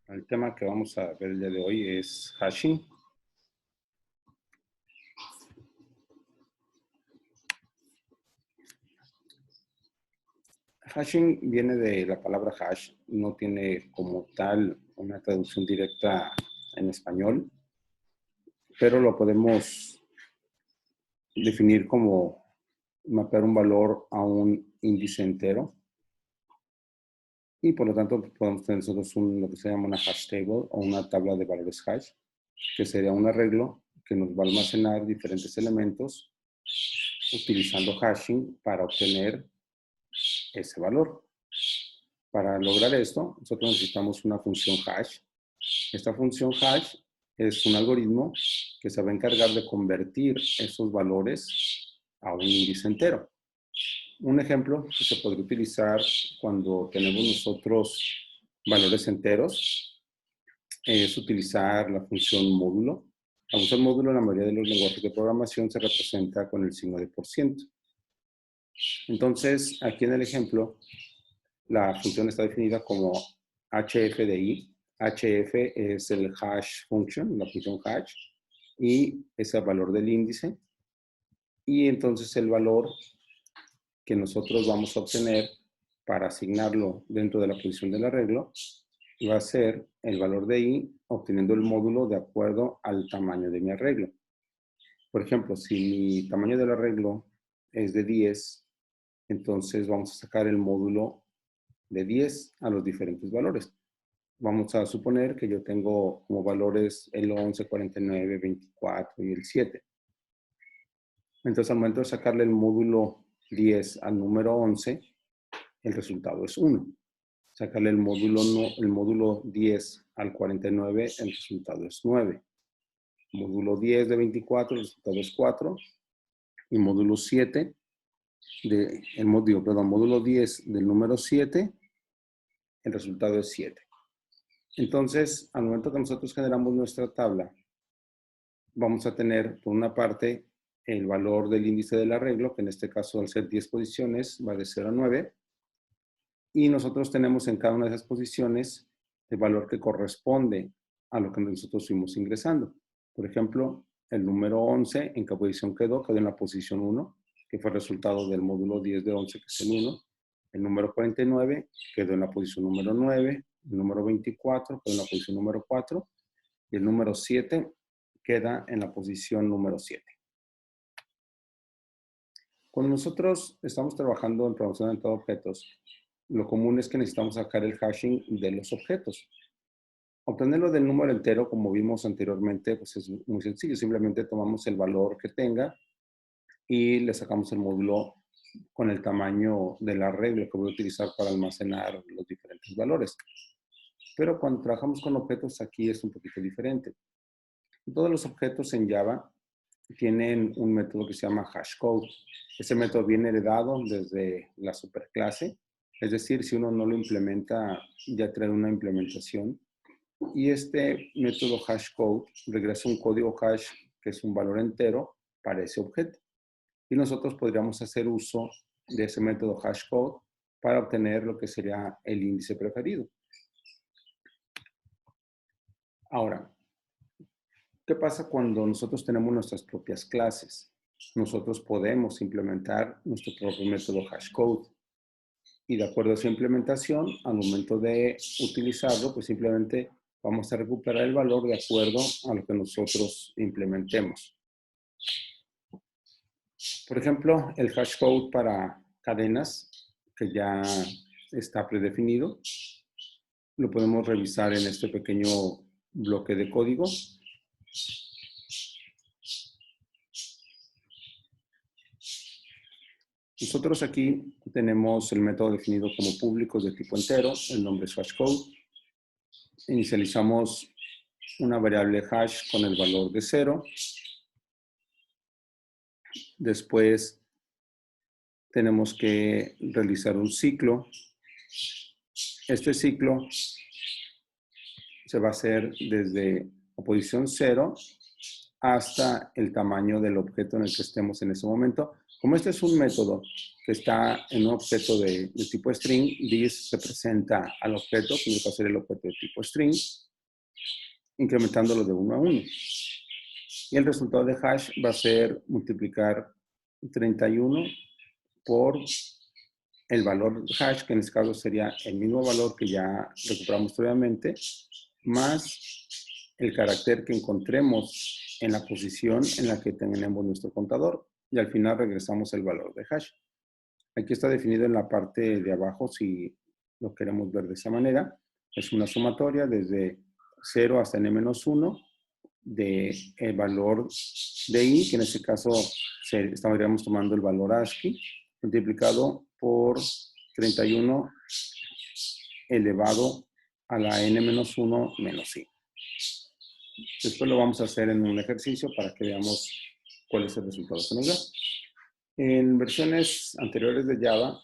El tema que vamos a ver el día de hoy es hashing. Hashing viene de la palabra hash, no tiene como tal una traducción directa en español, pero lo podemos definir como mapear un valor a un índice entero y por lo tanto podemos tener nosotros lo que se llama una hash table o una tabla de valores hash, que sería un arreglo que nos va a almacenar diferentes elementos utilizando hashing para obtener ese valor. Para lograr esto, nosotros necesitamos una función hash. Esta función hash es un algoritmo que se va a encargar de convertir esos valores a un índice entero. Un ejemplo que se podría utilizar cuando tenemos nosotros valores enteros es utilizar la función módulo. La función módulo en la mayoría de los lenguajes de programación se representa con el signo de %. Entonces, aquí en el ejemplo, la función está definida como hf de i. hf es el hash function, la función hash, y es el valor del índice. Y entonces el valor que nosotros vamos a obtener para asignarlo dentro de la posición del arreglo va a ser el valor de i obteniendo el módulo de acuerdo al tamaño de mi arreglo. Por ejemplo, si mi tamaño del arreglo es de 10, entonces vamos a sacar el módulo de 10 a los diferentes valores. Vamos a suponer que yo tengo como valores el 11, 49, 24 y el 7. Entonces, al momento de sacarle el módulo 10 al número 11, el resultado es 1. Sacarle el módulo 10 al 49, el resultado es 9. Módulo 10 de 24, el resultado es 4. Y módulo 7, módulo 10 del número 7, el resultado es 7. Entonces, al momento que nosotros generamos nuestra tabla, vamos a tener, por una parte, el valor del índice del arreglo, que en este caso, al ser 10 posiciones, va de 0 a 9. Y nosotros tenemos en cada una de esas posiciones el valor que corresponde a lo que nosotros fuimos ingresando. Por ejemplo, el número 11, ¿en qué posición quedó? Quedó en la posición 1, que fue el resultado del módulo 10 de 11, que es el 1. El número 49 quedó en la posición número 9. El número 24 quedó en la posición número 4. Y el número 7 queda en la posición número 7. Cuando nosotros estamos trabajando en programación orientada a objetos, lo común es que necesitamos sacar el hashing de los objetos. Obtenerlo del número entero, como vimos anteriormente, pues es muy sencillo. Simplemente tomamos el valor que tenga y le sacamos el módulo con el tamaño del arreglo que voy a utilizar para almacenar los diferentes valores. Pero cuando trabajamos con objetos, aquí es un poquito diferente. Todos los objetos en Java tienen un método que se llama hashcode. Ese método viene heredado desde la superclase. Es decir, si uno no lo implementa, ya trae una implementación. Y este método hashcode regresa un código hash que es un valor entero para ese objeto. Y nosotros podríamos hacer uso de ese método hashcode para obtener lo que sería el índice preferido. Ahora, ¿qué pasa cuando nosotros tenemos nuestras propias clases? Nosotros podemos implementar nuestro propio método hashcode. Y de acuerdo a esa implementación, al momento de utilizarlo, pues simplemente vamos a recuperar el valor de acuerdo a lo que nosotros implementemos. Por ejemplo, el hashcode para cadenas, que ya está predefinido, lo podemos revisar en este pequeño bloque de código. Nosotros aquí tenemos el método definido como públicos de tipo entero, el nombre es hashcode. Inicializamos una variable hash con el valor de 0. Después tenemos que realizar un ciclo. Este ciclo se va a hacer desde la posición 0 hasta el tamaño del objeto en el que estemos en ese momento. Como este es un método que está en un objeto de tipo string, this representa al objeto, que va a ser el objeto de tipo string, incrementándolo de 1 a 1. Y el resultado de hash va a ser multiplicar 31 por el valor hash, que en este caso sería el mismo valor que ya recuperamos previamente, más el carácter que encontremos en la posición en la que tenemos nuestro contador. Y al final regresamos el valor de hash. Aquí está definido en la parte de abajo, si lo queremos ver de esa manera. Es una sumatoria desde 0 hasta n-1 de el valor de i, que en este caso estaríamos tomando el valor ASCII, multiplicado por 31 elevado a la n-1 menos i. Después lo vamos a hacer en un ejercicio para que veamos cuál es el resultado que nos da. En versiones anteriores de Java,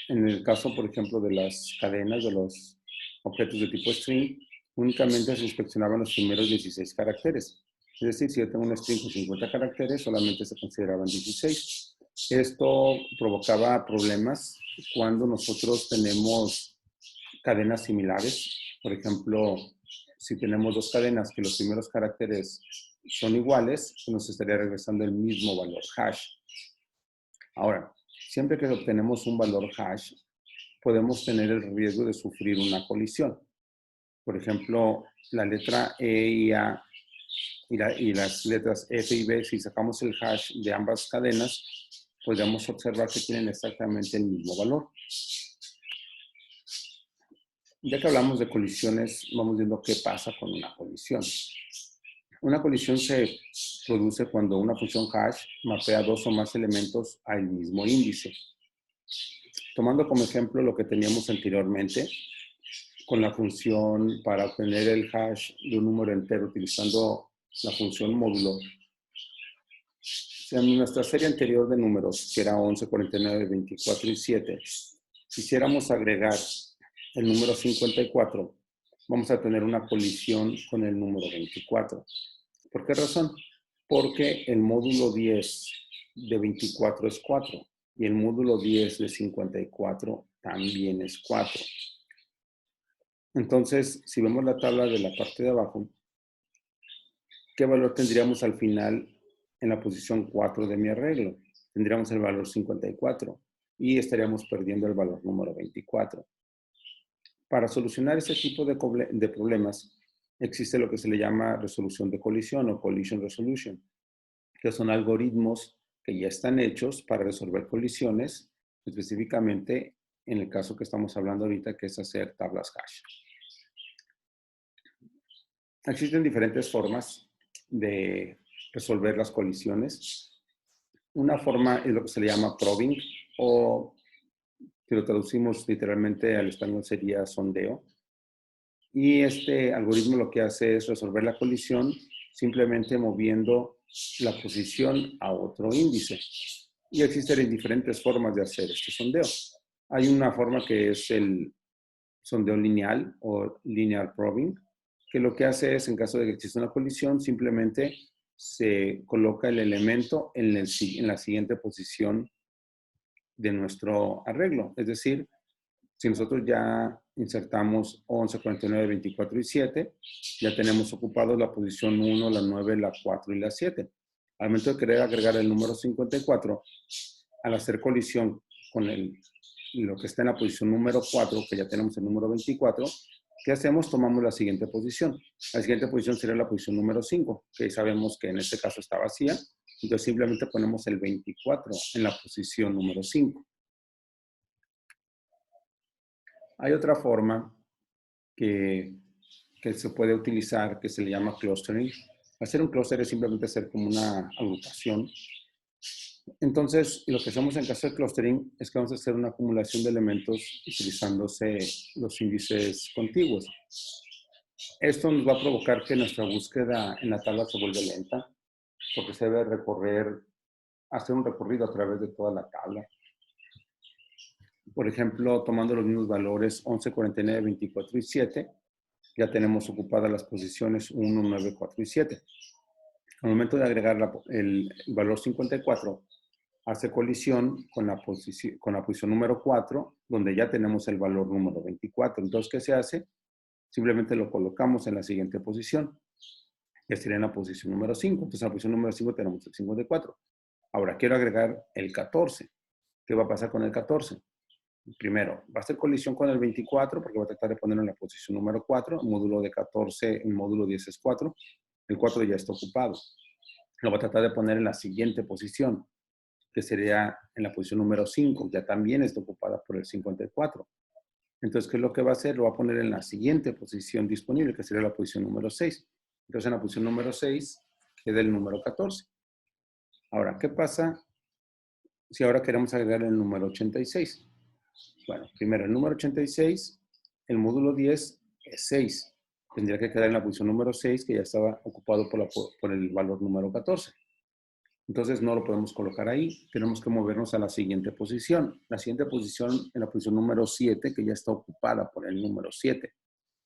en el caso, por ejemplo, de las cadenas de los objetos de tipo string, únicamente se inspeccionaban los primeros 16 caracteres. Es decir, si yo tengo un string con 50 caracteres, solamente se consideraban 16. Esto provocaba problemas cuando nosotros tenemos cadenas similares. Por ejemplo, si tenemos dos cadenas que los primeros caracteres son iguales, nos estaría regresando el mismo valor hash. Ahora, siempre que obtenemos un valor hash, podemos tener el riesgo de sufrir una colisión. Por ejemplo, la letra E y A y las letras F y B, si sacamos el hash de ambas cadenas, podemos observar que tienen exactamente el mismo valor. Ya que hablamos de colisiones, vamos viendo qué pasa con una colisión. Una colisión se produce cuando una función hash mapea dos o más elementos al mismo índice. Tomando como ejemplo lo que teníamos anteriormente, con la función para obtener el hash de un número entero utilizando la función módulo. Si en nuestra serie anterior de números, que era 11, 49, 24 y 7, quisiéramos agregar el número 54, vamos a tener una colisión con el número 24. ¿Por qué razón? Porque el módulo 10 de 24 es 4 y el módulo 10 de 54 también es 4. Entonces, si vemos la tabla de la parte de abajo, ¿qué valor tendríamos al final en la posición 4 de mi arreglo? Tendríamos el valor 54 y estaríamos perdiendo el valor número 24. Para solucionar este tipo de problemas, existe lo que se le llama resolución de colisión o collision resolution, que son algoritmos que ya están hechos para resolver colisiones, específicamente en el caso que estamos hablando ahorita, que es hacer tablas hash. Existen diferentes formas de resolver las colisiones. Una forma es lo que se le llama probing, o si lo traducimos literalmente al español sería sondeo. Y este algoritmo lo que hace es resolver la colisión simplemente moviendo la posición a otro índice. Y existen diferentes formas de hacer este sondeo. Hay una forma que es el sondeo lineal o linear probing, que lo que hace es, en caso de que exista una colisión, simplemente se coloca el elemento en la siguiente posición de nuestro arreglo. Es decir, si nosotros ya insertamos 11, 49, 24 y 7, ya tenemos ocupados la posición 1, la 9, la 4 y la 7. Al momento de querer agregar el número 54, al hacer colisión con lo que está en la posición número 4, que ya tenemos el número 24, ¿qué hacemos? Tomamos la siguiente posición. La siguiente posición sería la posición número 5, que sabemos que en este caso está vacía. Entonces simplemente ponemos el 24 en la posición número 5. Hay otra forma que se puede utilizar que se le llama clustering. Hacer un clúster es simplemente hacer como una agrupación. Entonces, lo que hacemos en caso de clustering es que vamos a hacer una acumulación de elementos utilizándose los índices contiguos. Esto nos va a provocar que nuestra búsqueda en la tabla se vuelva lenta, porque se debe hacer un recorrido a través de toda la tabla. Por ejemplo, tomando los mismos valores 11, 49, 24 y 7, ya tenemos ocupadas las posiciones 1, 9, 4 y 7. Al momento de agregar el valor 54, hace colisión con la posición número 4, donde ya tenemos el valor número 24. Entonces, ¿qué se hace? Simplemente lo colocamos en la siguiente posición, que sería en la posición número 5. Entonces, en la posición número 5 tenemos el 54. Ahora, quiero agregar el 14. ¿Qué va a pasar con el 14? Primero, va a hacer colisión con el 24 porque va a tratar de ponerlo en la posición número 4. El módulo de 14, el módulo 10 es 4. El 4 ya está ocupado. Lo va a tratar de poner en la siguiente posición, que sería en la posición número 5. Ya también está ocupada por el 54. Entonces, ¿qué es lo que va a hacer? Lo va a poner en la siguiente posición disponible, que sería la posición número 6. Entonces, en la posición número 6 queda el número 14. Ahora, ¿qué pasa si ahora queremos agregar el número 86? Bueno, primero, el número 86, el módulo 10 es 6. Tendría que quedar en la posición número 6, que ya estaba ocupado por el valor número 14. Entonces, no lo podemos colocar ahí. Tenemos que movernos a la siguiente posición. La siguiente posición, en la posición número 7, que ya está ocupada por el número 7.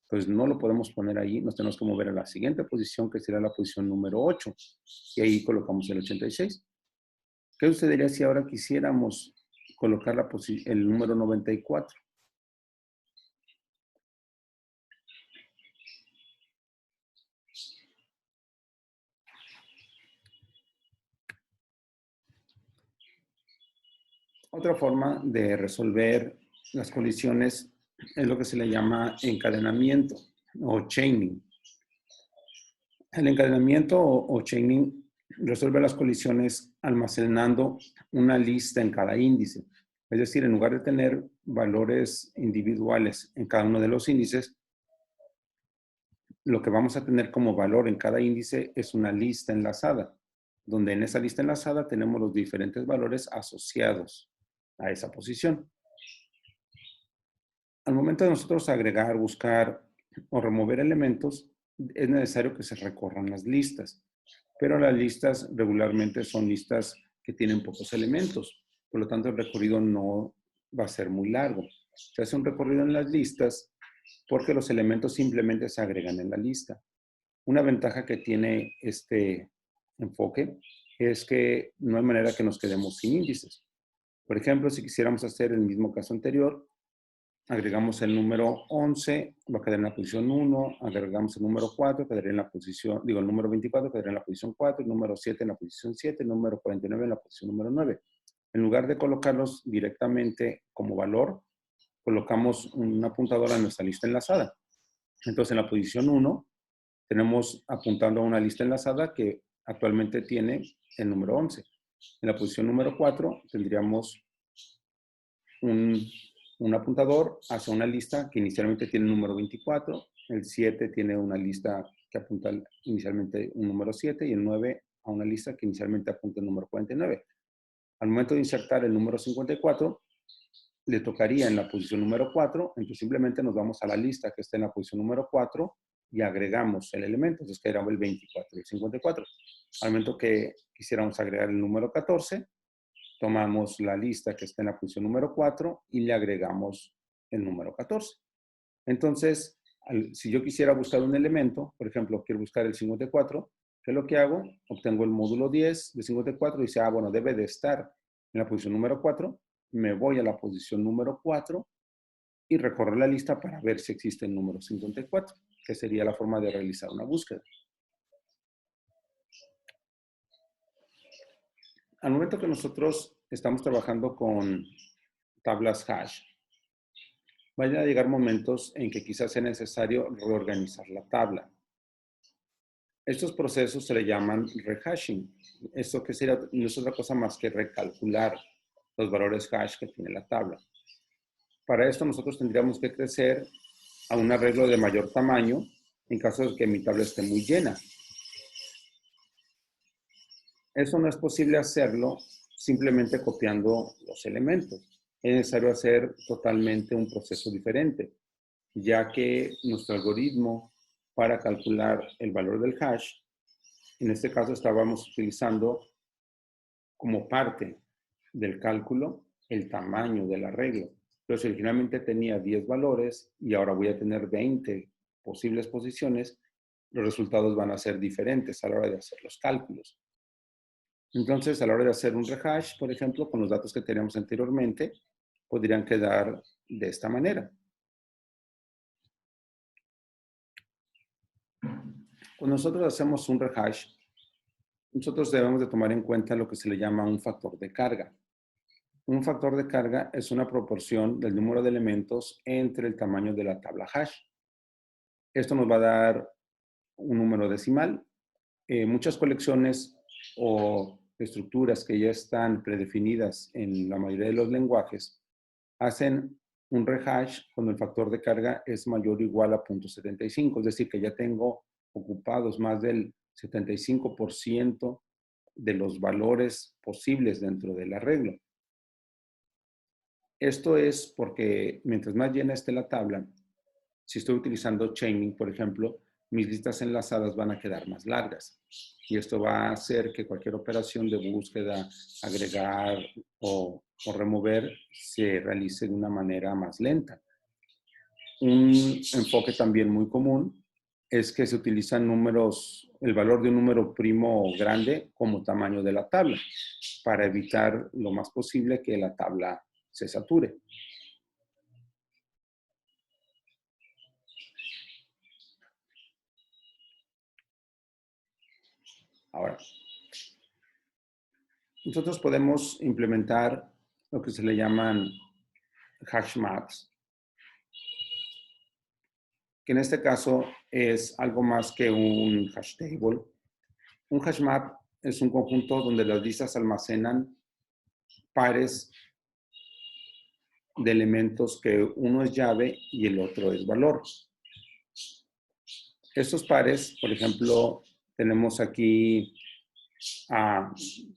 Entonces, no lo podemos poner ahí. Nos tenemos que mover a la siguiente posición, que será la posición número 8. Y ahí colocamos el 86. ¿Qué sucedería si ahora quisiéramos colocar el número 94? Otra forma de resolver las colisiones es lo que se le llama encadenamiento o chaining. El encadenamiento o chaining resuelve las colisiones almacenando una lista en cada índice. Es decir, en lugar de tener valores individuales en cada uno de los índices, lo que vamos a tener como valor en cada índice es una lista enlazada, donde en esa lista enlazada tenemos los diferentes valores asociados a esa posición. Al momento de nosotros agregar, buscar o remover elementos, es necesario que se recorran las listas, pero las listas regularmente son listas que tienen pocos elementos, por lo tanto el recorrido no va a ser muy largo. Se hace un recorrido en las listas porque los elementos simplemente se agregan en la lista. Una ventaja que tiene este enfoque es que no hay manera que nos quedemos sin índices. Por ejemplo, si quisiéramos hacer el mismo caso anterior, agregamos el número 11, va a quedar en la posición 1, agregamos el número 4, quedaría en la posición, el número 24 quedaría en la posición 4, el número 7 en la posición 7, el número 49 en la posición número 9. En lugar de colocarlos directamente como valor, colocamos una apuntadora en nuestra lista enlazada. Entonces, en la posición 1, tenemos apuntando a una lista enlazada que actualmente tiene el número 11. En la posición número 4, tendríamos un apuntador hacia una lista que inicialmente tiene el número 24, el 7 tiene una lista que apunta inicialmente un número 7 y el 9 a una lista que inicialmente apunta el número 49. Al momento de insertar el número 54, le tocaría en la posición número 4, entonces simplemente nos vamos a la lista que está en la posición número 4 y agregamos el elemento, entonces quedaría el 24 y el 54. Al momento que quisiéramos agregar el número 14, tomamos la lista que está en la posición número 4 y le agregamos el número 14. Entonces, si yo quisiera buscar un elemento, por ejemplo, quiero buscar el 54, ¿qué es lo que hago? Obtengo el módulo 10 de 54 y dice, bueno, debe de estar en la posición número 4. Me voy a la posición número 4 y recorro la lista para ver si existe el número 54, que sería la forma de realizar una búsqueda. Al momento que nosotros estamos trabajando con tablas hash, van a llegar momentos en que quizás sea necesario reorganizar la tabla. Estos procesos se le llaman rehashing. Esto que sería, no es otra cosa más que recalcular los valores hash que tiene la tabla. Para esto nosotros tendríamos que crecer a un arreglo de mayor tamaño en caso de que mi tabla esté muy llena. Eso no es posible hacerlo simplemente copiando los elementos. Es necesario hacer totalmente un proceso diferente, ya que nuestro algoritmo para calcular el valor del hash, en este caso estábamos utilizando como parte del cálculo el tamaño del arreglo. Entonces, originalmente tenía 10 valores y ahora voy a tener 20 posibles posiciones. Los resultados van a ser diferentes a la hora de hacer los cálculos. Entonces, a la hora de hacer un rehash, por ejemplo, con los datos que teníamos anteriormente, podrían quedar de esta manera. Cuando nosotros hacemos un rehash, nosotros debemos de tomar en cuenta lo que se le llama un factor de carga. Un factor de carga es una proporción del número de elementos entre el tamaño de la tabla hash. Esto nos va a dar un número decimal. Muchas colecciones o estructuras que ya están predefinidas en la mayoría de los lenguajes hacen un rehash cuando el factor de carga es mayor o igual a 0.75, es decir, que ya tengo ocupados más del 75% de los valores posibles dentro del arreglo. Esto es porque mientras más llena esté la tabla, si estoy utilizando chaining, por ejemplo, mis listas enlazadas van a quedar más largas. Y esto va a hacer que cualquier operación de búsqueda, agregar o remover se realice de una manera más lenta. Un enfoque también muy común es que se utilizan números, el valor de un número primo grande como tamaño de la tabla, para evitar lo más posible que la tabla se sature. Ahora, nosotros podemos implementar lo que se le llaman hash maps, que en este caso es algo más que un hash table. Un hash map es un conjunto donde las listas almacenan pares de elementos que uno es llave y el otro es valor. Estos pares, por ejemplo, tenemos aquí a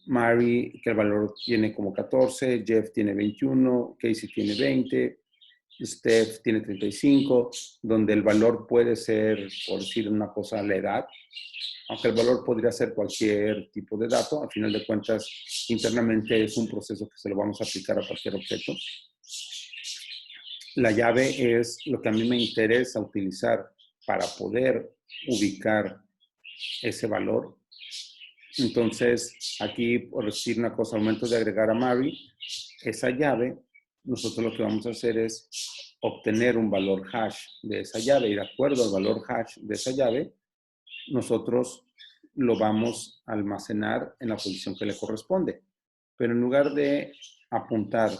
Mary, que el valor tiene como 14, Jeff tiene 21, Casey tiene 20, Steph tiene 35, donde el valor puede ser, por decir una cosa, la edad, aunque el valor podría ser cualquier tipo de dato, al final de cuentas, internamente es un proceso que se lo vamos a aplicar a cualquier objeto. La llave es lo que a mí me interesa utilizar para poder ubicar ese valor. Entonces, aquí, por decir una cosa, al momento de agregar a Mary, esa llave, nosotros lo que vamos a hacer es obtener un valor hash de esa llave y de acuerdo al valor hash de esa llave, nosotros lo vamos a almacenar en la posición que le corresponde. Pero en lugar de apuntar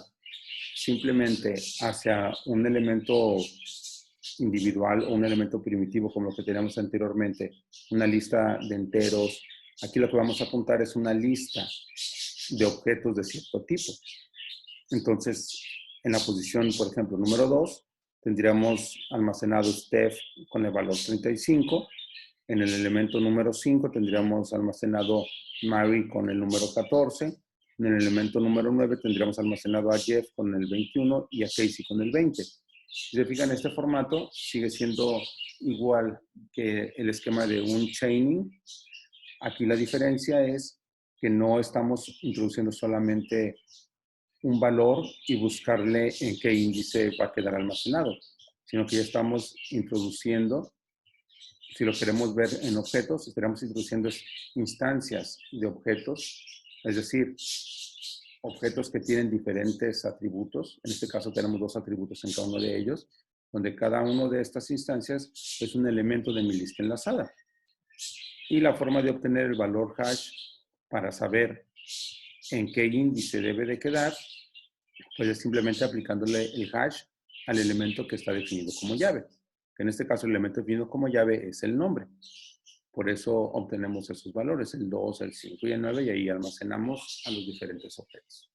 simplemente hacia un elemento individual o un elemento primitivo como lo que teníamos anteriormente, una lista de enteros, aquí lo que vamos a apuntar es una lista de objetos de cierto tipo. Entonces, en la posición, por ejemplo, número 2, tendríamos almacenado Steph con el valor 35. En el elemento número 5 tendríamos almacenado Mary con el número 14. En el elemento número 9 tendríamos almacenado a Jeff con el 21 y a Casey con el 20. Si se fijan, este formato sigue siendo igual que el esquema de un chaining. Aquí la diferencia es que no estamos introduciendo solamente un valor y buscarle en qué índice va a quedar almacenado, sino que ya estamos introduciendo, si lo queremos ver en objetos, estaremos introduciendo instancias de objetos, es decir, objetos que tienen diferentes atributos. En este caso tenemos 2 atributos en cada uno de ellos, donde cada uno de estas instancias es un elemento de mi lista enlazada. Y la forma de obtener el valor hash para saber en qué índice debe de quedar, pues es simplemente aplicándole el hash al elemento que está definido como llave. Que en este caso el elemento definido como llave es el nombre. Por eso obtenemos esos valores, el 2, el 5 y el 9, y ahí almacenamos a los diferentes objetos.